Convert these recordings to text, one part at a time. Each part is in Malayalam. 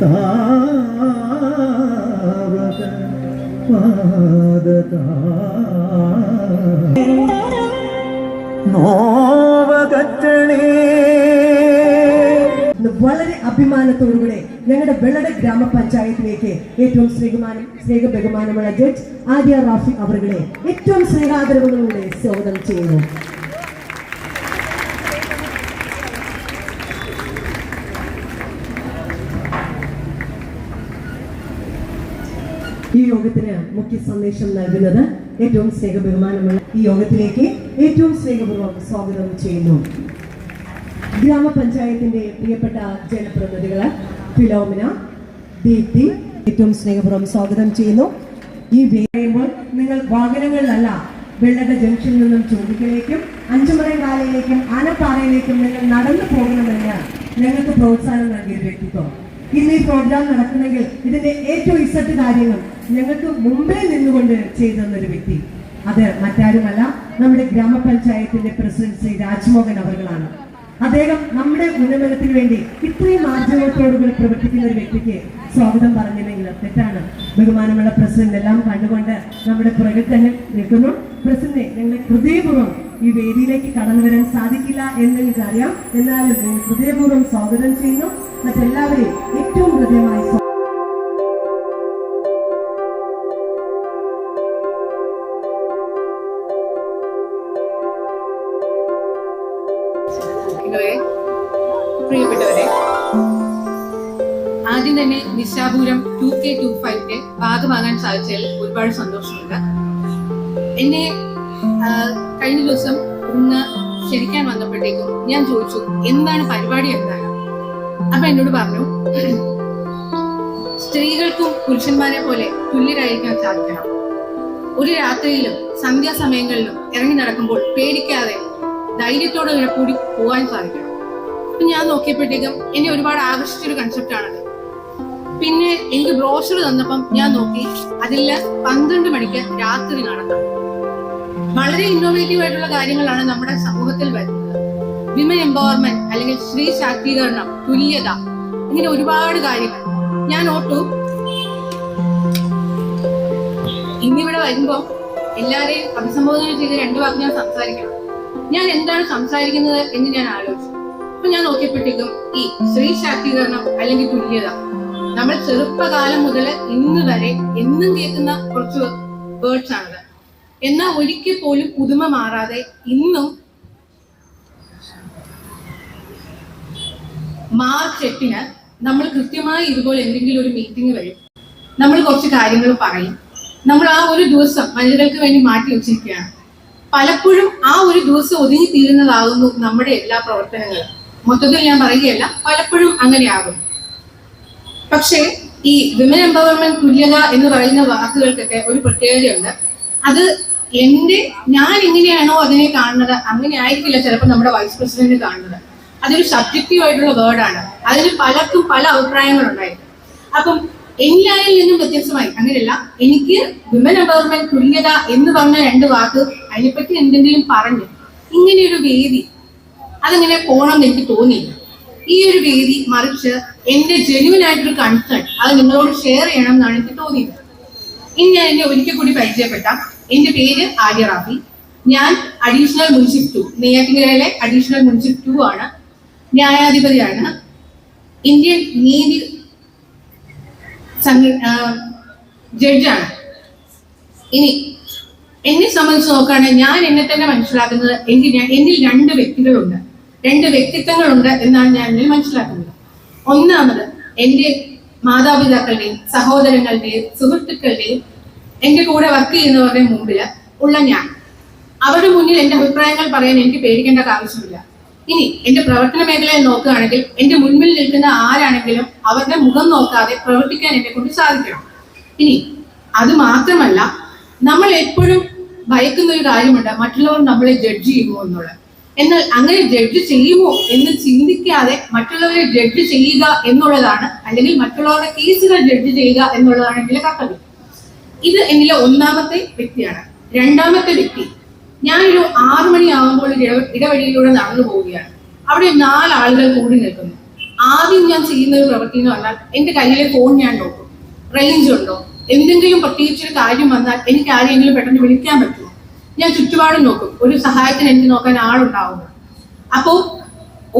വളരെ അഭിമാനത്തോടുകൂടെ ഞങ്ങളുടെ വെള്ളട ഗ്രാമപഞ്ചായത്തിലേക്ക് ഏറ്റവും സ്നേഹബഹുമാനമുള്ള ജഡ്ജ് ആര്യ റാഫി അവരുടെ ഏറ്റവും സ്നേഹാദരവുകളിലൂടെ സ്വാഗതം ചെയ്യുന്നു. ഈ യോഗത്തിന് മുഖ്യ സന്ദേശം നൽകുന്നത് ഏറ്റവും സ്നേഹബഹുമാനമുള്ള ഈ യോഗത്തിലേക്ക് ഏറ്റവും സ്നേഹപൂർവ്വം സ്വാഗതം ചെയ്യുന്നു. ഗ്രാമപഞ്ചായത്തിന്റെ പ്രിയപ്പെട്ട ജനപ്രതിനിധികളെ ഫിലോമിന, ദീപ്തി ഏറ്റവും സ്നേഹപൂർവ്വം സ്വാഗതം ചെയ്യുന്നു. ഈ പറയുമ്പോൾ നിങ്ങൾ വാഹനങ്ങളിലല്ല, വെള്ളട ജംഗ്ഷനിൽ നിന്നും ചൂണ്ടിക്കലേക്കും അഞ്ചുമലങ്കാലയിലേക്കും ആനപ്പാറയിലേക്കും നിങ്ങൾ നടന്നു പോകണമെന്ന് ഞങ്ങൾക്ക് പ്രോത്സാഹനം നൽകിയ വ്യക്തിത്വം. ഇന്ന് ഈ പ്രോഗ്രാം നടക്കുന്നെങ്കിൽ ഇതിന്റെ ഏറ്റവും ഇസറ്റ് കാര്യങ്ങൾ ഞങ്ങൾക്ക് മുമ്പേ നിന്നുകൊണ്ട് ചെയ്തെന്നൊരു വ്യക്തി, അത് മറ്റാരുമല്ല, നമ്മുടെ ഗ്രാമപഞ്ചായത്തിന്റെ പ്രസിഡന്റ് ശ്രീ രാജ്മോഹൻ അവർകളാണ്. അദ്ദേഹം നമ്മുടെ ഉന്നമനത്തിന് വേണ്ടി ഇത്രയും ആർജവത്തോടുകൂടി പ്രവർത്തിക്കുന്ന ഒരു വ്യക്തിക്ക് സ്വാഗതം പറഞ്ഞില്ലെങ്കിൽ തെറ്റാണ്. ബഹുമാനമുള്ള പ്രസിഡന്റ് എല്ലാം കണ്ടുകൊണ്ട് നമ്മുടെ പുറകിൽ തന്നെ നിൽക്കുന്നു. പ്രസിഡന്റിനെ ഞങ്ങളെ ഹൃദയപൂർവ്വം ഈ വേദിയിലേക്ക് കടന്നു വരാൻ സാധിക്കില്ല എന്ന് എനിക്കറിയാം, എന്നാലും ഹൃദയപൂർവ്വം സ്വാഗതം ചെയ്യുന്നു. മറ്റെല്ലാവരെയും ഏറ്റവും ഹൃദയമായി പ്രിയപ്പെട്ടവരെ, ആദ്യം തന്നെ നിശാപൂരം 2K25 ഭാഗമാകാൻ സാധിച്ചതിൽ ഒരുപാട് സന്തോഷമുണ്ട്. എന്നെ കഴിഞ്ഞ ദിവസം ഒന്ന് ക്ഷണിക്കാൻ വന്നപ്പോഴത്തേക്കും ഞാൻ ചോദിച്ചു എന്താണ് പരിപാടി എന്താണ്. അപ്പൊ എന്നോട് പറഞ്ഞു, സ്ത്രീകൾക്കും പുരുഷന്മാരെ പോലെ തുല്യരായിരിക്കാൻ സാധിക്കണം. ഒരു രാത്രിയിലും സന്ധ്യാസമയങ്ങളിലും ഇറങ്ങി നടക്കുമ്പോൾ പേടിക്കാതെ ധൈര്യത്തോടെ കൂടി പോകാൻ സാധിക്കണം. ഞാൻ നോക്കിയപ്പോഴത്തേക്കും എന്നെ ഒരുപാട് ആകർഷിച്ചൊരു കൺസെപ്റ്റാണത്. പിന്നെ എനിക്ക് ബ്രോഷർ തന്നപ്പം ഞാൻ നോക്കി, അതിൽ 12 മണിക്ക് രാത്രി നടത്തം. വളരെ ഇന്നോവേറ്റീവ് ആയിട്ടുള്ള കാര്യങ്ങളാണ് നമ്മുടെ സമൂഹത്തിൽ വരുന്നത്. വിമൻ എംപവർമെന്റ് അല്ലെങ്കിൽ സ്ത്രീ ശാക്തീകരണം, തുല്യത, ഇങ്ങനെ ഒരുപാട് കാര്യങ്ങൾ. ഞാൻ ഓർത്തു ഇന്നിവിടെ വരുമ്പോ എല്ലാരെയും അഭിസംബോധന ചെയ്ത് 2 വാക്ക് ഞാൻ സംസാരിക്കണം. ഞാൻ എന്താണ് സംസാരിക്കുന്നത് എന്ന് ഞാൻ ആലോചിച്ചു. അപ്പൊ ഞാൻ നോക്കിയപ്പോഴത്തേക്കും ഈ സ്ത്രീ ശാക്തീകരണം അല്ലെങ്കിൽ തുല്യത നമ്മൾ ചെറുപ്പകാലം മുതൽ ഇന്ന് വരെ എന്നും കേൾക്കുന്ന കുറച്ച് വേർഡ്സ് ആണത്. എന്നാൽ ഒരിക്കൽ പോലും പുതുമ മാറാതെ ഇന്നും മാർച്ച് 8 നമ്മൾ കൃത്യമായി ഇതുപോലെ എന്തെങ്കിലും ഒരു മീറ്റിംഗ് വരും, നമ്മൾ കുറച്ച് കാര്യങ്ങൾ പറയും. നമ്മൾ ആ ഒരു ദിവസം വനിതകൾക്ക് വേണ്ടി മാറ്റി വെച്ചിരിക്കുകയാണ്. പലപ്പോഴും ആ ഒരു ദിവസം ഒതുങ്ങി തീരുന്നതാകുന്നു നമ്മുടെ എല്ലാ പ്രവർത്തനങ്ങളും. മൊത്തത്തിൽ ഞാൻ പറയുകയല്ല, പലപ്പോഴും അങ്ങനെയാകും. പക്ഷേ ഈ വിമൻ എംപവർമെന്റ്, തുല്യത എന്ന് പറയുന്ന വാക്കുകൾക്കൊക്കെ ഒരു പ്രത്യേകതയുണ്ട്. അത് ഞാൻ എങ്ങനെയാണോ അതിനെ കാണുന്നത് അങ്ങനെ ആയിരിക്കില്ല ചിലപ്പോൾ നമ്മുടെ വൈസ് പ്രസിഡന്റ് കാണുന്നത്. അതൊരു സബ്ജക്റ്റീവ് ആയിട്ടുള്ള വേർഡാണ്. അതിന് പലർക്കും പല അഭിപ്രായങ്ങളുണ്ടായിരുന്നു. അപ്പം എല്ലാരിൽ നിന്നും വ്യത്യസ്തമായി അങ്ങനെയല്ല, എനിക്ക് വിമൻ എംപവർമെന്റ്, തുല്യത എന്ന് പറഞ്ഞ 2 വാക്ക് അതിനെപ്പറ്റി എന്തെങ്കിലും പറഞ്ഞു ഇങ്ങനെയൊരു വേദി അതെങ്ങനെ പോകണം എന്ന് എനിക്ക് തോന്നിയില്ല. ഈ ഒരു വേദി മറിച്ച് എന്റെ ജെന്യുവൻ ആയിട്ടൊരു കൺസേൺ അത് നിങ്ങളോട് ഷെയർ ചെയ്യണം എന്നാണ് എനിക്ക് തോന്നിയത്. ഇനി ഞാൻ എന്നെ ഒരിക്കൽ കൂടി പരിചയപ്പെട്ടാം. എന്റെ പേര് ആര്യ റാഫി. ഞാൻ അഡീഷണൽ മുൻസിഫ് 2, നെയ്യാറ്റിൻകരയിലെ അഡീഷണൽ മുൻസിഫ് 2 ആണ്. ന്യായാധിപതിയാണ്. ഇന്ത്യൻ നീതി ജഡ്ജാണ്. ഇനി എന്നെ സംബന്ധിച്ച് നോക്കുകയാണെങ്കിൽ ഞാൻ എന്നെ തന്നെ മനസ്സിലാക്കുന്നത് എന്നിൽ 2 വ്യക്തികളുണ്ട്, 2 വ്യക്തിത്വങ്ങളുണ്ട് എന്നാണ് ഞാൻ എന്നിൽ മനസ്സിലാക്കുന്നത്. ഒന്നാമത് എൻ്റെ മാതാപിതാക്കളുടെയും സഹോദരങ്ങളുടെയും സുഹൃത്തുക്കളുടെയും എൻ്റെ കൂടെ വർക്ക് ചെയ്യുന്നവരുടെ മുമ്പിൽ ഉള്ള ഞാൻ. അവരുടെ മുന്നിൽ എൻ്റെ അഭിപ്രായങ്ങൾ പറയാൻ എനിക്ക് പേടിക്കേണ്ട ആവശ്യമില്ല. ഇനി എൻ്റെ പ്രവർത്തന മേഖലയിൽ നോക്കുകയാണെങ്കിൽ എൻ്റെ മുൻപിൽ നിൽക്കുന്ന ആരാണെങ്കിലും അവരുടെ മുഖം നോക്കാതെ പ്രവർത്തിക്കാൻ എന്നെ കൊണ്ട് സാധിക്കണം. ഇനി അത് മാത്രമല്ല, നമ്മൾ എപ്പോഴും ഭയക്കുന്ന ഒരു കാര്യമുണ്ട്, മറ്റുള്ളവർ നമ്മളെ ജഡ്ജ് ചെയ്യുമോ എന്നുള്ളത്. എന്നാൽ അങ്ങനെ ജഡ്ജ് ചെയ്യുമോ എന്ന് ചിന്തിക്കാതെ മറ്റുള്ളവരെ ജഡ്ജ് ചെയ്യുക എന്നുള്ളതാണ്, അല്ലെങ്കിൽ മറ്റുള്ളവരുടെ കേസുകൾ ജഡ്ജ് ചെയ്യുക എന്നുള്ളതാണ് എൻ്റെ കർത്തവ്യം. ഇത് എന്നിലെ ഒന്നാമത്തെ വ്യക്തിയാണ്. രണ്ടാമത്തെ വ്യക്തി, ഞാനൊരു 6 മണിയാകുമ്പോൾ ഒരു ഇടവഴിയിലൂടെ നടന്നു പോവുകയാണ്. അവിടെ 4 ആളുകൾ കൂടി നിൽക്കുന്നു. ആദ്യം ഞാൻ ചെയ്യുന്ന ഒരു പ്രവൃത്തി എന്ന് പറഞ്ഞാൽ എന്റെ കയ്യിലെ ഫോൺ ഞാൻ നോക്കും, റേഞ്ച് ഉണ്ടോ, എന്തെങ്കിലും പ്രത്യേകിച്ചൊരു കാര്യം വന്നാൽ എനിക്ക് ആരെങ്കിലും പെട്ടെന്ന് വിളിക്കാൻ പറ്റുമോ, ഞാൻ ചുറ്റുപാടും നോക്കും, ഒരു സഹായത്തിന് എനിക്ക് നോക്കാൻ ആളുണ്ടാവുമോ. അപ്പോൾ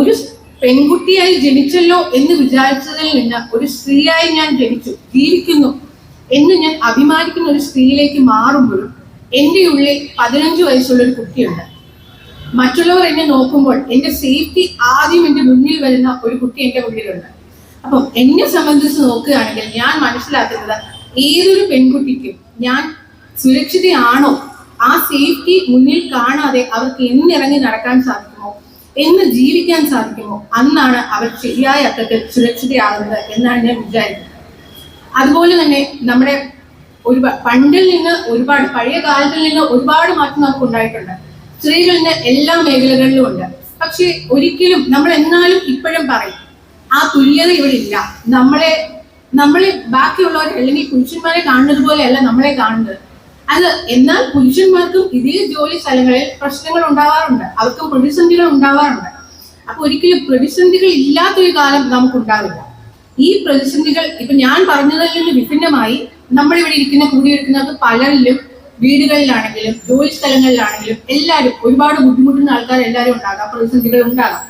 ഒരു പെൺകുട്ടിയായി ജനിച്ചല്ലോ എന്ന് വിചാരിച്ചതിൽ നിന്ന് ഒരു സ്ത്രീയായി ഞാൻ ജീവിക്കുന്നു എന്ന് ഞാൻ അഭിമാനിക്കുന്ന ഒരു സ്ത്രീയിലേക്ക് മാറുമ്പോഴും എൻ്റെ ഉള്ളിൽ 15 വയസ്സുള്ള ഒരു കുട്ടിയുണ്ട്. മറ്റുള്ളവർ എന്നെ നോക്കുമ്പോൾ എൻ്റെ സേഫ്റ്റി ആദ്യം എൻ്റെ മുന്നിൽ വരുന്ന ഒരു കുട്ടി എൻ്റെ മുന്നിലുണ്ട്. അപ്പം എന്നെ സംബന്ധിച്ച് നോക്കുകയാണെങ്കിൽ ഞാൻ മനസ്സിലാക്കുന്നത് ഏതൊരു പെൺകുട്ടിക്കും ഞാൻ സുരക്ഷിതയാണോ, ആ സേഫ്റ്റി മുന്നിൽ കാണാതെ അവർക്ക് എന്നിറങ്ങി നടക്കാൻ സാധിക്കുമോ, എന്ന് ജീവിക്കാൻ സാധിക്കുമോ, അന്നാണ് അവർ ശരിയായ അർത്ഥത്തിൽ സുരക്ഷിതയാകുന്നത് എന്നാണ് ഞാൻ വിചാരിക്കുന്നത്. അതുപോലെ തന്നെ നമ്മുടെ പണ്ടിൽ നിന്ന് ഒരുപാട്, പഴയ കാലത്തിൽ നിന്ന് ഒരുപാട് മാറ്റം നമുക്ക് ഉണ്ടായിട്ടുണ്ട്. സ്ത്രീകളിന് എല്ലാ മേഖലകളിലും ഉണ്ട്. പക്ഷെ ഒരിക്കലും നമ്മൾ എന്നാലും ഇപ്പോഴും പറയും ആ തുല്യത ഇവിടെ ഇല്ല. നമ്മളെ ബാക്കിയുള്ളവർ അല്ലെങ്കിൽ പുരുഷന്മാരെ കാണുന്നത് പോലെയല്ല നമ്മളെ കാണുന്നത്. അത് എന്നാൽ പുരുഷന്മാർക്കും ഇതേ ജോലി സ്ഥലങ്ങളിൽ പ്രശ്നങ്ങൾ ഉണ്ടാവാറുണ്ട്, അവർക്കും പ്രതിസന്ധികൾ ഉണ്ടാവാറുണ്ട്. അപ്പൊ ഒരിക്കലും പ്രതിസന്ധികൾ ഇല്ലാത്തൊരു കാലം നമുക്കുണ്ടാവില്ല. ഈ പ്രതിസന്ധികൾ ഇപ്പൊ ഞാൻ പറഞ്ഞതിൽ നിന്ന് വിഭിന്നമായി നമ്മളിവിടെ കൂടിയിരിക്കുന്നത് പലരിലും വീടുകളിലാണെങ്കിലും ജോലി സ്ഥലങ്ങളിലാണെങ്കിലും എല്ലാവരും ഒരുപാട് ബുദ്ധിമുട്ടുന്ന ആൾക്കാർ എല്ലാവരും ഉണ്ടാകാം, പ്രതിസന്ധികൾ ഉണ്ടാകാം.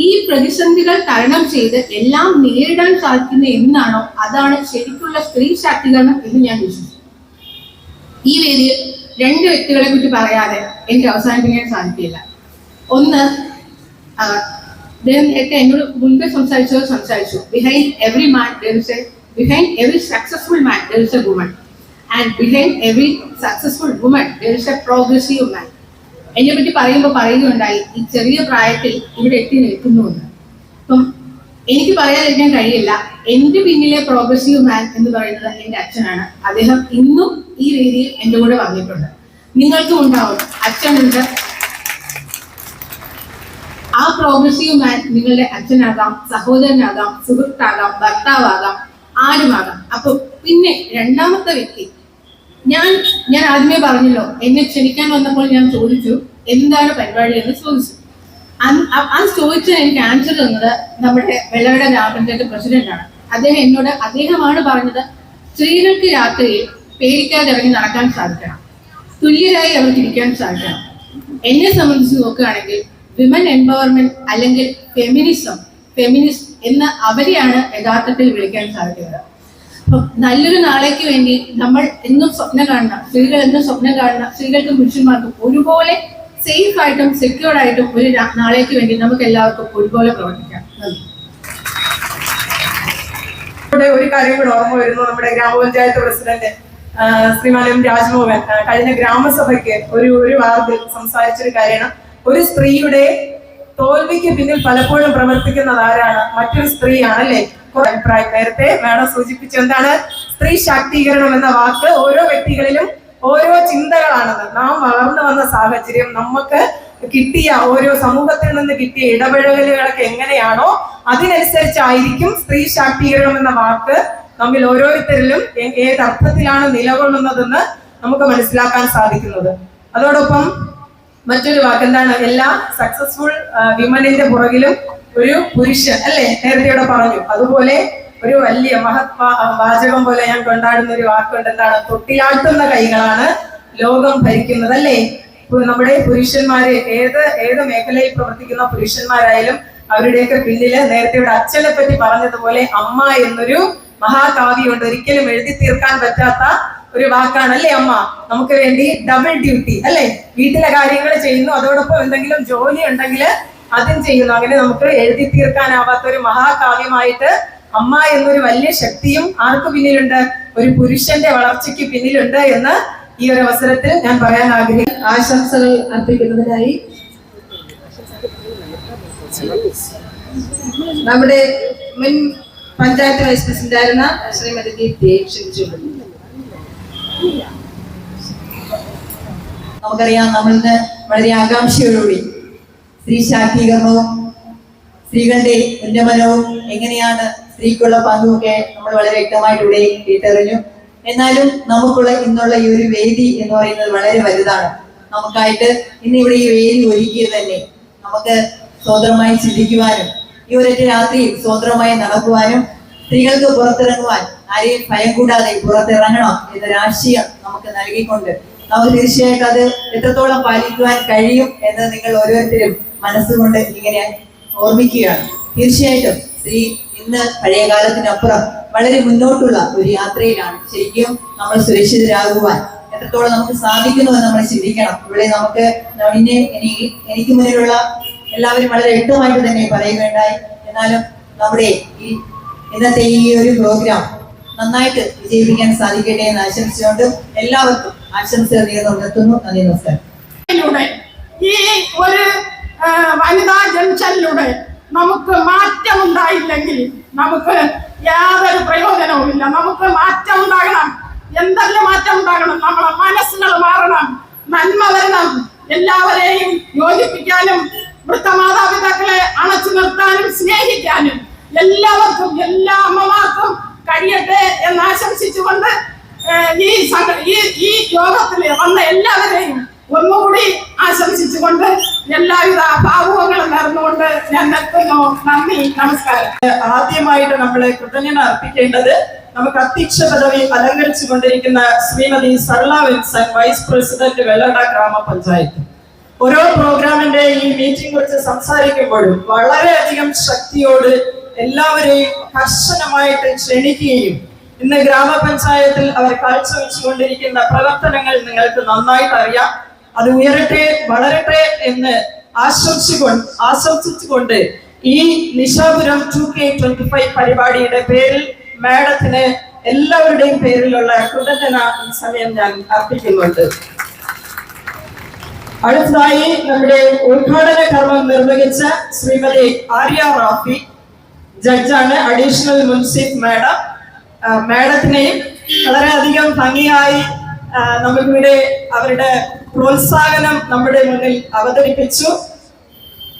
ഈ പ്രതിസന്ധികൾ തരണം ചെയ്ത് എല്ലാം നേരിടാൻ സാധിക്കുന്ന എന്നാണോ അതാണ് ശരിക്കുള്ള സ്ത്രീ ശാക്തീകരണം എന്ന് ഞാൻ വിശ്വസിക്കുന്നു. ഈ വേദിയിൽ 2 വ്യക്തികളെ കുറിച്ച് പറയാതെ എനിക്ക് അവസാനിപ്പിക്കാൻ സാധിക്കില്ല. ഒന്ന്, നേരത്തെ എന്നോട് മുൻപേ സംസാരിച്ചു behind every successful man there is a woman, and behind every successful woman there is a progressive man. എന്നെ പറ്റി പറയുകയുണ്ടായി ഈ ചെറിയ പ്രായത്തിൽ ഇവിടെ എത്തി നിൽക്കുന്നുണ്ട്. അപ്പം എനിക്ക് പറയാതിരിക്കാൻ കഴിയില്ല, എന്റെ പിന്നിലെ പ്രോഗ്രസീവ് മാൻ എന്ന് പറയുന്നത് എന്റെ അച്ഛനാണ്. അദ്ദേഹം ഇന്നും ഈ രീതിയിൽ എന്റെ കൂടെ വന്നിട്ടുണ്ട്. നിങ്ങൾക്കും ഉണ്ടാവും, അച്ഛനുണ്ട്. ആ പ്രോഗ്രസീവ് മാൻ നിങ്ങളുടെ അച്ഛനാകാം, സഹോദരനാകാം, സുഹൃത്താകാം, ഭർത്താവാകാം, ആരുമാകാം. അപ്പൊ പിന്നെ രണ്ടാമത്തെ വ്യക്തി, ഞാൻ ആദ്യമേ പറഞ്ഞല്ലോ, എന്നെ ക്ഷണിക്കാൻ വന്നപ്പോൾ ഞാൻ ചോദിച്ചു എന്താണ് പരിപാടി എന്ന് ചോദിച്ചു. അത് ചോദിച്ചാൽ എനിക്ക് ആൻസർ തന്നത് നമ്മുടെ വെള്ളവട ഗ്രാമപഞ്ചായത്ത് പ്രസിഡന്റാണ്. അദ്ദേഹമാണ് പറഞ്ഞത് സ്ത്രീകൾക്ക് രാത്രിയിൽ പേടിക്കാതെ ഇറങ്ങി നടക്കാൻ സാധിക്കണം, തുല്യരായി അവർക്ക് ഇരിക്കാൻ സാധിക്കണം. എന്നെ സംബന്ധിച്ച് നോക്കുകയാണെങ്കിൽ വിമൻ എംപവർമെന്റ് അല്ലെങ്കിൽ ഫെമിനിസ്റ്റ് എന്ന് അവരെയാണ് യഥാർത്ഥത്തിൽ വിളിക്കാൻ സാധിക്കുന്നത്. അപ്പൊ നല്ലൊരു നാളേക്ക് വേണ്ടി നമ്മൾ എന്നും സ്വപ്നം കാണുന്ന സ്ത്രീകൾ, സ്ത്രീകൾക്കും പുരുഷന്മാർക്കും ഒരുപോലെ സേഫ് ആയിട്ടും സെക്യൂർഡ് ആയിട്ടും ഒരു നാളേക്ക് വേണ്ടി നമുക്ക് എല്ലാവർക്കും ഒരുപോലെ പ്രവർത്തിക്കാം. ഒരു കാര്യം കൂടെ ഓർമ്മ വരുന്നു. നമ്മുടെ ഗ്രാമപഞ്ചായത്ത് പ്രസിഡന്റ് ശ്രീമാൻ എം രാജ്മോഹൻ കഴിഞ്ഞ ഗ്രാമസഭയ്ക്ക് ഒരു വാർഡിൽ സംസാരിച്ചൊരു കാര്യമാണ്, ഒരു സ്ത്രീയുടെ തോൽവിക്ക് പിന്നിൽ പലപ്പോഴും പ്രവർത്തിക്കുന്നത് ആരാണ്? മറ്റൊരു സ്ത്രീയാണ്, അല്ലേ? അഭിപ്രായം നേരത്തെ മാഡം സൂചിപ്പിച്ചു. എന്താണ് സ്ത്രീ ശാക്തീകരണം എന്ന വാക്ക്? ഓരോ വ്യക്തികളിലും ഓരോ ചിന്തകളാണെന്ന്. നാം വളർന്നു വന്ന സാഹചര്യം, നമുക്ക് കിട്ടിയ ഓരോ സമൂഹത്തിൽ നിന്ന് കിട്ടിയ ഇടപെടലുകളൊക്കെ എങ്ങനെയാണോ അതിനനുസരിച്ചായിരിക്കും സ്ത്രീ ശാക്തീകരണം എന്ന വാക്ക് നമ്മിൽ ഓരോരുത്തരിലും ഏതർത്ഥത്തിലാണ് നിലകൊള്ളുന്നതെന്ന് നമുക്ക് മനസ്സിലാക്കാൻ സാധിക്കുന്നത്. അതോടൊപ്പം മറ്റൊരു വാക്ക് എന്താണ്? എല്ലാ സക്സസ്ഫുൾ വിമനിന്റെ പുറകിലും ഒരു പുരുഷൻ, അല്ലെ? നേരത്തെ ഇവിടെ പറഞ്ഞു. അതുപോലെ ഒരു വലിയ വാചകം പോലെ ഞാൻ കൊണ്ടാടുന്ന ഒരു വാക്കുണ്ട്. എന്താണ്? തൊട്ടിലാട്ടുന്ന കൈകളാണ് ലോകം ഭരിക്കുന്നത്, അല്ലേ? നമ്മുടെ പുരുഷന്മാര് ഏത് മേഖലയിൽ പ്രവർത്തിക്കുന്ന പുരുഷന്മാരായാലും അവരുടെയൊക്കെ പിന്നില് നേരത്തെ ഇവിടെ അച്ഛനെ പറ്റി പറഞ്ഞതുപോലെ അമ്മ എന്നൊരു മഹാകാവ്യമുണ്ട്. ഒരിക്കലും എഴുതി തീർക്കാൻ പറ്റാത്ത ഒരു വാക്കാണ്, അല്ലേ? അമ്മ നമുക്ക് വേണ്ടി ഡബിൾ ഡ്യൂട്ടി, അല്ലെ? വീട്ടിലെ കാര്യങ്ങൾ ചെയ്യുന്നു, അതോടൊപ്പം എന്തെങ്കിലും ജോലി ഉണ്ടെങ്കിൽ അതും ചെയ്യുന്നു. അങ്ങനെ നമുക്ക് എഴുതി തീർക്കാനാവാത്ത ഒരു മഹാകാവ്യമായിട്ട് അമ്മ എന്നൊരു വലിയ ശക്തിയും ആർക്ക് പിന്നിലുണ്ട്? ഒരു പുരുഷന്റെ വളർച്ചയ്ക്ക് പിന്നിലുണ്ട് എന്ന് ഈ ഒരു അവസരത്തിൽ ഞാൻ പറയാൻ ആഗ്രഹിക്കുന്നു. ആശംസകൾ അർപ്പിക്കുന്നതിനായി നമ്മുടെ മുൻ പഞ്ചായത്ത് വൈസ് പ്രസിഡന്റായിരുന്ന ശ്രീമതി ദീപ്തിയെ ക്ഷണിച്ചുകൊള്ളുന്നു. നമുക്കറിയാം, നമ്മളിന്ന് വളരെ ആകാംക്ഷയോടുകൂടി സ്ത്രീ ശാക്തീകരണവും സ്ത്രീകളുടെ ഉന്നമനവും എങ്ങനെയാണ് സ്ത്രീക്കുള്ള പങ്കുമൊക്കെ നമ്മൾ വളരെ വ്യക്തമായിട്ട് ഇവിടെ കേട്ടറിഞ്ഞു. എന്നാലും നമുക്കുള്ള ഇന്നുള്ള ഈ ഒരു വേദി എന്ന് പറയുന്നത് വളരെ വലുതാണ്. നമുക്കായിട്ട് ഇന്ന് ഇവിടെ ഈ വേദി ഒരുക്കിയത് തന്നെ നമുക്ക് സ്വതന്ത്രമായി ചിന്തിക്കുവാനും ഈ ഒരൊറ്റ രാത്രിയിൽ സ്വതന്ത്രമായി നടക്കുവാനും സ്ത്രീകൾക്ക് പുറത്തിറങ്ങുവാൻ ആരെയും ഭയം കൂടാതെ പുറത്തിറങ്ങണം എന്ന രാഷ്ട്രീയം നമുക്ക് നൽകിക്കൊണ്ട് നമുക്ക് തീർച്ചയായിട്ടും അത് എത്രത്തോളം പാലിക്കുവാൻ കഴിയും എന്ന് നിങ്ങൾ ഓരോരുത്തരും മനസ്സുകൊണ്ട് ഇങ്ങനെ ഓർമ്മിക്കുകയാണ്. തീർച്ചയായിട്ടും സ്ത്രീ ഇന്ന് പഴയ കാലത്തിനപ്പുറം വളരെ മുന്നോട്ടുള്ള ഒരു യാത്രയിലാണ്. ശരിക്കും നമ്മൾ സുരക്ഷിതരാകുവാൻ എത്രത്തോളം നമുക്ക് സാധിക്കുന്നു എന്ന് നമ്മൾ ചിന്തിക്കണം. ഇവിടെ നമുക്ക് എനിക്ക് മുന്നിലുള്ള എല്ലാവരും വളരെ വ്യക്തമായിട്ട് തന്നെ പറയുകയുണ്ടായി. എന്നാലും നമ്മുടെ ഈ ഇന്നത്തെ ഈ ഒരു പ്രോഗ്രാം നന്നായിട്ട് വിജയിപ്പിക്കാൻ സാധിക്കട്ടെ എന്ന് ആശംസിച്ചുകൊണ്ട് എല്ലാവർക്കും ആശംസകൾ നേർന്നു നിർത്തുന്നു. നന്ദി, നമസ്കാരം. ഈ ഒരു വനിതാ ജംഗ്ഷനിലൂടെ നമുക്ക് മാറ്റം ഉണ്ടായില്ലെങ്കിൽ നമുക്ക് യാതൊരു പ്രയോജനവുമില്ല. നമുക്ക് മാറ്റം ഉണ്ടാകണം. എന്തെല്ലാം മാറ്റം ഉണ്ടാകണം? നമ്മളെ മനസ്സുകൾ മാറണം, നന്മ വരണം, എല്ലാവരെയും യോജിപ്പിക്കാനും വൃദ്ധമാതാപിതാക്കളെ അണച്ചു നിർത്താനും സ്നേഹിക്കാനും എല്ലാവർക്കും, എല്ലാ അമ്മമാർക്കും കഴിയട്ടെ എന്ന് ആശംസിച്ചുകൊണ്ട് ഈ യോഗത്തിൽ വന്ന എല്ലാവരെയും ഒന്നുകൂടി ആശംസിച്ചുകൊണ്ട് എല്ലാവിധ ഭാവുകങ്ങളും നേർന്നുകൊണ്ട് ഞാൻ നിർത്തുന്നു. നന്ദി, നമസ്കാരം. ആദ്യമായിട്ട് നമ്മൾ കൃതജ്ഞത അർപ്പിക്കേണ്ടത് നമുക്ക് അധ്യക്ഷ പദവി അലങ്കരിച്ചു കൊണ്ടിരിക്കുന്ന ശ്രീമതി സർള വിൻസൻ, വൈസ് പ്രസിഡന്റ് വെള്ളട ഗ്രാമപഞ്ചായത്ത്. ഓരോ പ്രോഗ്രാമിന്റെ ഈ മീറ്റിംഗ് കുറിച്ച് സംസാരിക്കുമ്പോഴും വളരെയധികം ശക്തിയോട് എല്ലാവരെയും കർശനമായിട്ട് ക്ഷണിക്കുകയും ഇന്ന് ഗ്രാമപഞ്ചായത്തിൽ അവർ കാഴ്ചവെച്ചുകൊണ്ടിരിക്കുന്ന പ്രവർത്തനങ്ങൾ നിങ്ങൾക്ക് നന്നായിട്ട് അറിയാം. അത് ഉയരട്ടെ, വളരട്ടെ എന്ന് ആശംസിച്ചുകൊണ്ട് ഈ നിശാപുരം 2K25 പരിപാടിയുടെ പേരിൽ മാഡത്തിന് എല്ലാവരുടെയും പേരിലുള്ള കൃതജ്ഞത ഈ സമയം ഞാൻ അർപ്പിക്കുന്നുണ്ട്. അടുത്തതായി നമ്മുടെ ഉദ്ഘാടന കർമ്മം നിർവഹിച്ച ശ്രീമതി ആര്യ റാഫി ജഡ്ജാണ്, അഡീഷണൽ മുൻസിഫ് മാഡം. മാഡത്തിനെയും വളരെയധികം ഭംഗിയായി നമുക്കിവിടെ അവരുടെ പ്രോത്സാഹനം നമ്മുടെ മുന്നിൽ അവതരിപ്പിച്ചു.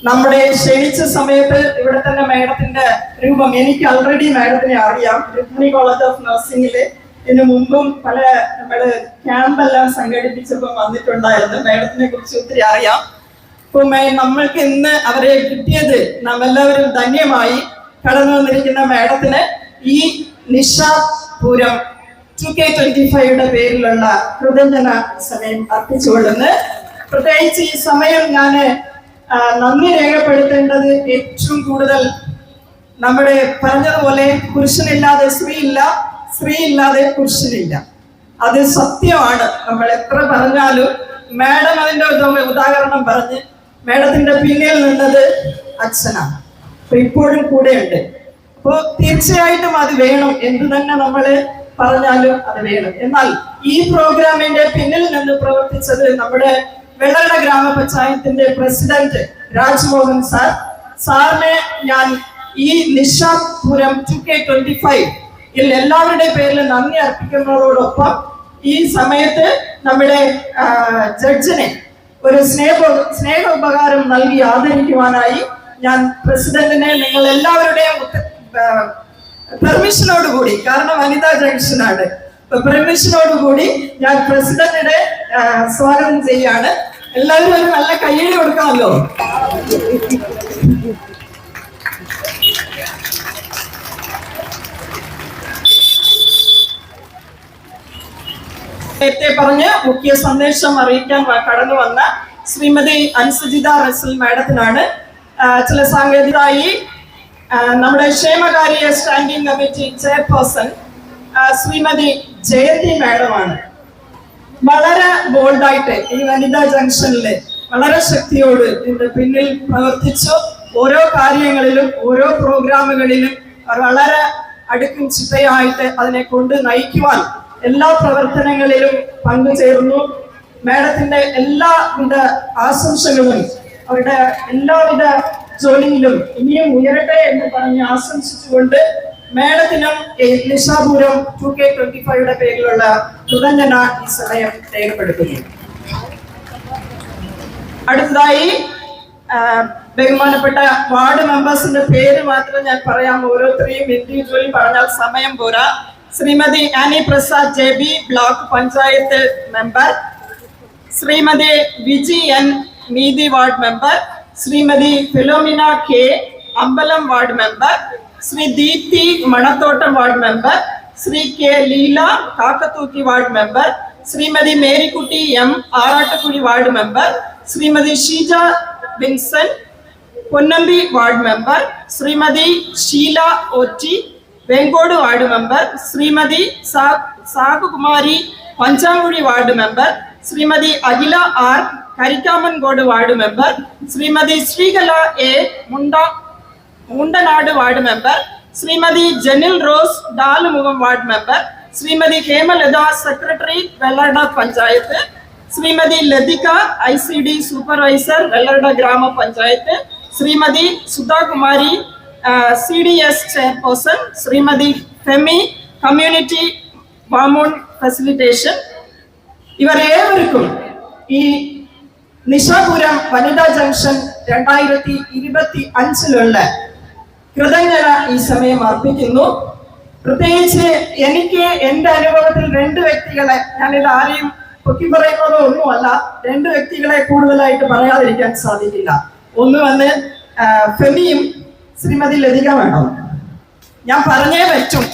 നമ്മുടെ ക്ഷണിച്ച സമയത്ത് ഇവിടെ തന്നെ മാഡത്തിന്റെ രൂപം എനിക്ക് ഓൾറെഡി മാഡത്തിനെ അറിയാം. രുക്മിണി കോളേജ് ഓഫ് നഴ്സിംഗില് ഇതിനു മുമ്പും പല നമ്മള് ക്യാമ്പെല്ലാം സംഘടിപ്പിച്ചപ്പോൾ വന്നിട്ടുണ്ടായിരുന്നു. മാഡത്തിനെ കുറിച്ച് ഒത്തിരി അറിയാം. അപ്പൊ നമ്മൾക്ക് ഇന്ന് അവരെ കിട്ടിയത് നാം എല്ലാവരും ധന്യമായി. കടന്നു വന്നിരിക്കുന്ന മാഡത്തിന് ഈ നിശാപുരം 2K25 പേരിലുള്ള കൃതജ്ഞത സമയം അർപ്പിച്ചുകൊള്ളുന്നു. പ്രത്യേകിച്ച് ഈ സമയം ഞാൻ നന്ദി രേഖപ്പെടുത്തേണ്ടത് ഏറ്റവും കൂടുതൽ നമ്മുടെ പറഞ്ഞതുപോലെ പുരുഷനില്ലാതെ സ്ത്രീയില്ല, സ്ത്രീ ഇല്ലാതെ പുരുഷനില്ല. അത് സത്യമാണ്. നമ്മൾ എത്ര പറഞ്ഞാലും മാഡം അതിന്റെ ഉദാഹരണം പറഞ്ഞ് മാഡത്തിന്റെ പിന്നിൽ നിന്നത് അച്ഛനാണ്. അപ്പൊ ഇപ്പോഴും കൂടെയുണ്ട്. അപ്പോ തീർച്ചയായിട്ടും അത് വേണം. എന്തു തന്നെ നമ്മള് പറഞ്ഞാലും അത് വേണം. എന്നാൽ ഈ പ്രോഗ്രാമിന്റെ പിന്നിൽ നിന്ന് പ്രവർത്തിച്ചത് നമ്മുടെ വെള്ളട ഗ്രാമപഞ്ചായത്തിന്റെ പ്രസിഡന്റ് രാജ്മോഹൻ സാറിനെ ഞാൻ ഈ നിശാപുരം 2K25 എല്ലാവരുടെ പേരിൽ നന്ദി അർപ്പിക്കുന്നതോടൊപ്പം ഈ സമയത്ത് നമ്മുടെ ജഡ്ജിനെ ഒരു സ്നേഹോപകാരം നൽകി ആദരിക്കുവാനായി ഞാൻ പ്രസിഡന്റിനെ നിങ്ങൾ എല്ലാവരുടെയും പെർമിഷനോടുകൂടി, കാരണം വനിതാ ജംഗ്ഷനാണ്, പെർമിഷനോടുകൂടി ഞാൻ പ്രസിഡന്റിനെ സ്വാഗതം ചെയ്യാണ്. എല്ലാവരും ഒരു നല്ല കയ്യടി കൊടുക്കാമല്ലോ. നേരത്തെ പറഞ്ഞ് മുഖ്യ സന്ദേശം അറിയിക്കാൻ കടന്നു വന്ന ശ്രീമതി അൻസജിത റസൽ മാഡത്തിനാണ് ചില സാങ്കേതികമായി നമ്മുടെ ക്ഷേമകാര്യ standing committee chairperson Shrimati Jayanthi മാഡമാണ്. വളരെ ബോൾഡായിട്ട് ഈ വനിതാ ജംഗ്ഷനില് വളരെ ശക്തിയോട് ഇതിന്റെ പിന്നിൽ പ്രവർത്തിച്ചു. ഓരോ കാര്യങ്ങളിലും ഓരോ പ്രോഗ്രാമുകളിലും വളരെ അടുക്കും ചിട്ടയായിട്ട് അതിനെ കൊണ്ട് നയിക്കുവാൻ എല്ലാ പ്രവർത്തനങ്ങളിലും പങ്കുചേർന്നു. മാഡത്തിന്റെ എല്ലാവിധ ആശംസകളും അവരുടെ എല്ലാവിധ ജോലിയിലും ഇനിയും ഉയരട്ടെ എന്ന് പറഞ്ഞ് ആശംസിച്ചുകൊണ്ട് മാഡത്തിനും നിശാപുരം 2K25 പേരിലുള്ള കൃതജ്ഞത ഈ സമയം രേഖപ്പെടുത്തുന്നു. അടുത്തതായി ബഹുമാനപ്പെട്ട വാർഡ് മെമ്പേഴ്സിന്റെ പേര് മാത്രം ഞാൻ പറയാം. ഓരോരുത്തരെയും ഇൻഡിവിജ്വലി പറഞ്ഞാൽ സമയം പോരാ. Shrimati Annie Prasad JB block panchayat member, Shrimati Viji N Neethi ward member, Shrimati Philomina K Ambalam ward member, Shri Deepthi Manathottam ward member, Shri K Leela Kakkathookki ward member, Shrimati Marykutty M Arattukuzhi ward member, Shrimati Sheeja Vinson Ponnambi ward member, Shrimati Sheela Otti Vencode ward member, Shrimati Sagukumari Panchankuzhi ward member, Shrimati Akhila R Karikkamankode ward member, Shrimati Sreekala A Mundanadu ward member, Shrimati ജനിൽ Rose Dalumukham ward member, Shrimati Hemalatha secretary Vellarada panchayat, Shrimati Lathika ICD supervisor Vellarada grama panchayat, Shrimati Sudhakumari CDS chairperson, Shrimati Femi community woman facilitation, ഇവർ ഏവർക്കും ഈ നിശാപുരം വനിതാ ജംഗ്ഷൻ 2025 കൃതജ്ഞത ഈ സമയം അർപ്പിക്കുന്നു. പ്രത്യേകിച്ച് എനിക്ക് എൻ്റെ അനുഭവത്തിൽ 2 വ്യക്തികളെ, ഞാനിത് ആരെയും പൊക്കി പറയുന്നതോ ഒന്നുമല്ല, 2 വ്യക്തികളെ കൂടുതലായിട്ട് പറയാതിരിക്കാൻ സാധിക്കില്ല. ഒന്ന് വന്ന് ഫെമിയും ശ്രീമതി ലതിക വേണം. ഞാൻ പറഞ്ഞേ പറ്റും,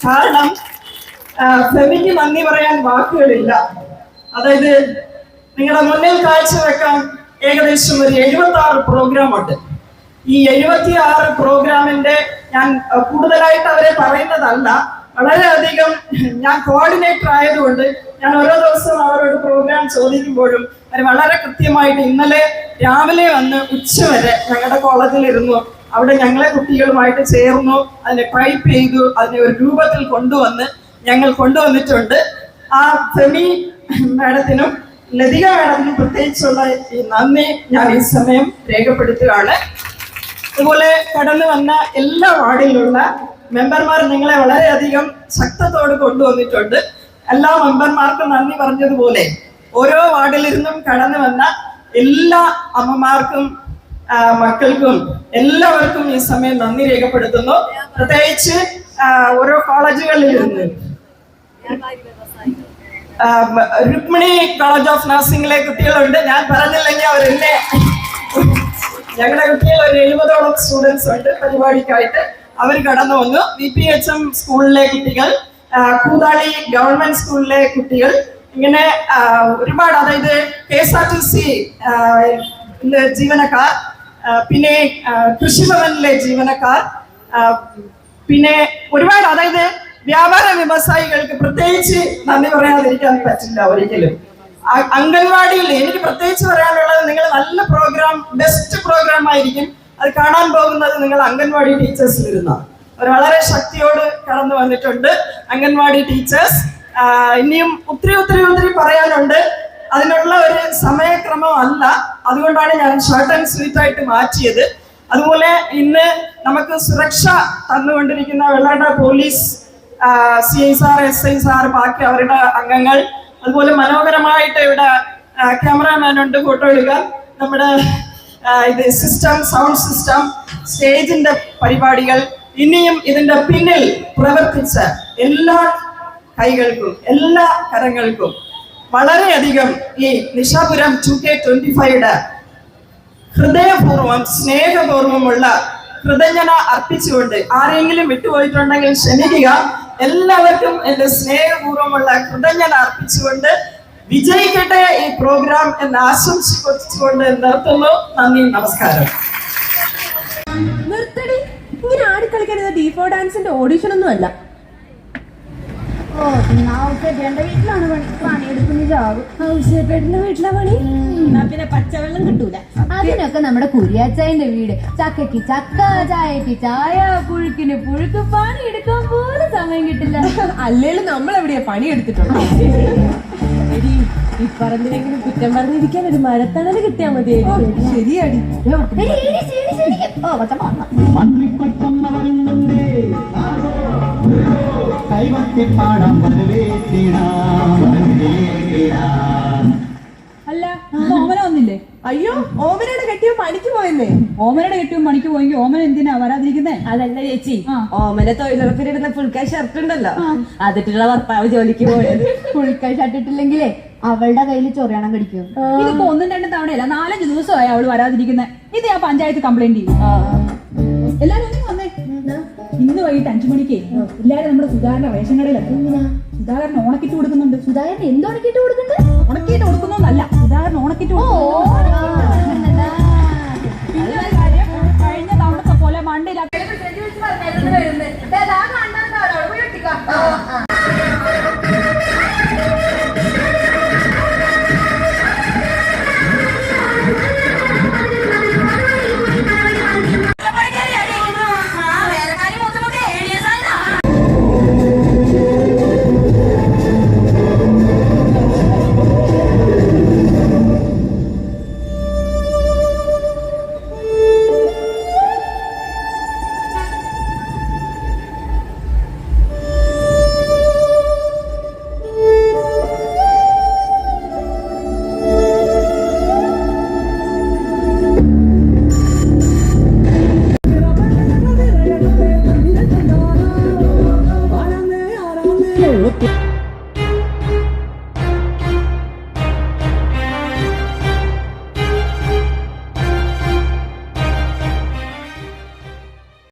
കാരണം ഫെമിക്ക് നന്ദി പറയാൻ വാക്കുകളില്ല. അതായത് നിങ്ങളുടെ മുന്നിൽ കാഴ്ചവെക്കാൻ ഏകദേശം ഒരു 76 പ്രോഗ്രാം ഉണ്ട്. ഈ 76 പ്രോഗ്രാമിന്റെ ഞാൻ കൂടുതലായിട്ട് അവരെ പറയുന്നതല്ല, വളരെയധികം ഞാൻ കോർഡിനേറ്റർ ആയതുകൊണ്ട് ഞാൻ ഓരോ ദിവസവും അവരോട് പ്രോഗ്രാം ചോദിക്കുമ്പോഴും അവർ വളരെ കൃത്യമായിട്ട് ഇന്നലെ രാവിലെ വന്ന് ഉച്ചവരെ ഞങ്ങളുടെ കോളേജിൽ ഇരുന്നു. അവിടെ ഞങ്ങളെ കുട്ടികളുമായിട്ട് ചേർന്നു, അതിനെ ടൈപ്പ് ചെയ്തു, അതിനെ ഒരു രൂപത്തിൽ ഞങ്ങൾ കൊണ്ടുവന്നിട്ടുണ്ട്. ആ ഫെമി മാഡത്തിനും ലതിക മാഡത്തിനും പ്രത്യേകിച്ചുള്ള ഈ നന്ദി ഞാൻ ഈ സമയം രേഖപ്പെടുത്തുകയാണ്. അതുപോലെ കടന്നു വന്ന എല്ലാ വാർഡിലുള്ള മെമ്പർമാർ നിങ്ങളെ വളരെയധികം ശക്തത്തോട് കൊണ്ടുവന്നിട്ടുണ്ട്. എല്ലാ മെമ്പർമാർക്കും നന്ദി പറഞ്ഞതുപോലെ ഓരോ വാർഡിലിരുന്നും കടന്നു വന്ന എല്ലാ അമ്മമാർക്കും മക്കൾക്കും എല്ലാവർക്കും ഈ സമയം നന്ദി രേഖപ്പെടുത്തുന്നു. പ്രത്യേകിച്ച് ഓരോ കോളേജുകളിലിരുന്ന് രുക്മിണി കോളേജ് ഓഫ് നഴ്സിംഗിലെ കുട്ടികളുണ്ട്. ഞാൻ പറഞ്ഞില്ലെങ്കിൽ അവരെന്നെ, ഞങ്ങളുടെ കുട്ടികൾ ഒരു 70ഓളം സ്റ്റുഡൻസ് ഉണ്ട് പരിപാടിക്കായിട്ട്. അവർ കടന്നു വന്നു. VPHM സ്കൂളിലെ കുട്ടികൾ, കൂതാളി ഗവൺമെന്റ് സ്കൂളിലെ കുട്ടികൾ, ഇങ്ങനെ ഒരുപാട്, അതായത് KSRTC ജീവനക്കാർ, പിന്നെ കൃഷിഭവനിലെ ജീവനക്കാർ, പിന്നെ ഒരുപാട്, അതായത് വ്യാപാര വ്യവസായികൾക്ക് പ്രത്യേകിച്ച് നന്ദി പറയാതിരിക്കാൻ പറ്റില്ല ഒരിക്കലും. അംഗൻവാടിയിൽ എനിക്ക് പ്രത്യേകിച്ച് പറയാനുള്ളത്, നിങ്ങൾ നല്ല പ്രോഗ്രാം, ബെസ്റ്റ് പ്രോഗ്രാം ആയിരിക്കും. അത് കാണാൻ പോകുന്നത് നിങ്ങൾ അംഗൻവാടി ടീച്ചേഴ്സിലിരുന്ന അവർ വളരെ ശക്തിയോട് കടന്നു വന്നിട്ടുണ്ട്. അംഗൻവാടി ടീച്ചേഴ്സ് ഇനിയും ഒത്തിരി പറയാനുണ്ട്. അതിനുള്ള ഒരു സമയക്രമം അല്ല, അതുകൊണ്ടാണ് ഞാൻ ഷോർട്ട് ആൻഡ് സ്വീറ്റ് ആയിട്ട് മാറ്റിയത്. അതുപോലെ ഇന്ന് നമുക്ക് സുരക്ഷ തന്നുകൊണ്ടിരിക്കുന്ന Vellatta police, CI sir, SI sir, ബാക്കി അവരുടെ അംഗങ്ങൾ, അതുപോലെ മനോഹരമായിട്ട് ഇവിടെ ക്യാമറാമാൻ ഉണ്ട് ഫോട്ടോ എടുക്കാൻ, നമ്മുടെ ഇത് സിസ്റ്റം, സൗണ്ട് സിസ്റ്റം, സ്റ്റേജിന്റെ പരിപാടികൾ, ഇനിയും ഇതിന്റെ പിന്നിൽ പ്രവർത്തിച്ച എല്ലാ കൈകൾക്കും എല്ലാ കരങ്ങൾക്കും വളരെയധികം ഈ നിശാപുരം 2K25 ഹൃദയപൂർവ്വം സ്നേഹപൂർവ്വമുള്ള കൃതജ്ഞത അർപ്പിച്ചുകൊണ്ട്, ആരെങ്കിലും വിട്ടുപോയിട്ടുണ്ടെങ്കിൽ ക്ഷമിക്കുക, എല്ലാവർക്കും എന്റെ സ്നേഹപൂർവ്വമുള്ള കൃതജ്ഞത അർപ്പിച്ചുകൊണ്ട് വിജയിക്കട്ടെ ഈ പ്രോഗ്രാം എന്ന് ആശംസിച്ചുകൊണ്ട് നിർത്തുന്നു. നന്ദി, നമസ്കാരം. നിർത്തടി, ഇങ്ങനെ ആടിക്കളിക്കുന്നത് ഡീഫോ ഡാൻസിന്റെ ഓഡിഷൻ ഒന്നും അല്ല. വീട്ടിലാണ് വീട്ടിലെ പണി. പിന്നെ പച്ചവെള്ളം കിട്ടൂല. അതിനൊക്കെ നമ്മുടെ കുര്യാച്ചായന്റെ വീട്. ചക്കയ്ക്ക് ചക്ക, ചായക്ക് ചായ, പുഴുക്കിന് പുഴുക്ക്. പണി എടുക്കാൻ പോലും സമയം കിട്ടില്ല. അല്ലേലും നമ്മൾ എവിടെയാ പണി എടുത്തിട്ടുണ്ടോ? ഈ പറമ്പിനെങ്കിലും കുറ്റം പറഞ്ഞിരിക്കാൻ ഒരു മരത്തണൽ കിട്ടിയാ മതി. ശരിയാടി. അല്ല, ഓമന വന്നില്ലേ? അയ്യോ, ഓമനയുടെ കെട്ടിയോ പണിക്ക് പോയെന്നേ. ഓമനയുടെ കെട്ടിയും പണിക്ക് പോയെങ്കിൽ ഓമന എന്തിനാ വരാതിരിക്കുന്നേ? അതല്ല ചേച്ചി, ഓമന തൊഴിലുറപ്പിലിടുന്ന ഫുൾക്കായ് ഷർട്ട് ഉണ്ടല്ലോ, അതിട്ടുള്ള ഭർത്താവ് ജോലിക്ക് പോയത്. ഫുൾക്കായ് ഷർട്ടിട്ടില്ലെങ്കിലേ അവളുടെ കയ്യിൽ ചൊറിയണം കടിക്കും. ഇതിപ്പോ 1-2 തവണയല്ല, 4-5 ദിവസമായി അവള് വരാതിരിക്കുന്നേ. ഇത് ഞാൻ പഞ്ചായത്ത് കംപ്ലൈന്റ് ചെയ്യും. എല്ലാരും ഒന്നും വന്നേ. ഇന്ന് വൈകിട്ട് 5 മണിക്ക് എല്ലാരും നമ്മുടെ സുധാകരന്റെ റേഷൻ കടയിലെത്തും. സുധാകരൻ ഓണക്കിറ്റ് കൊടുക്കുന്നുണ്ട്. സുധാകരൻ എന്തുണക്കിട്ട് കൊടുക്കണ്ടേ? ഉണക്കിയിട്ട് കൊടുക്കുന്നല്ല, സുധാകരൻ ഓണക്കിറ്റ് കഴിഞ്ഞ തവണത്തെ പോലെ മണ്ടയിലാക്കി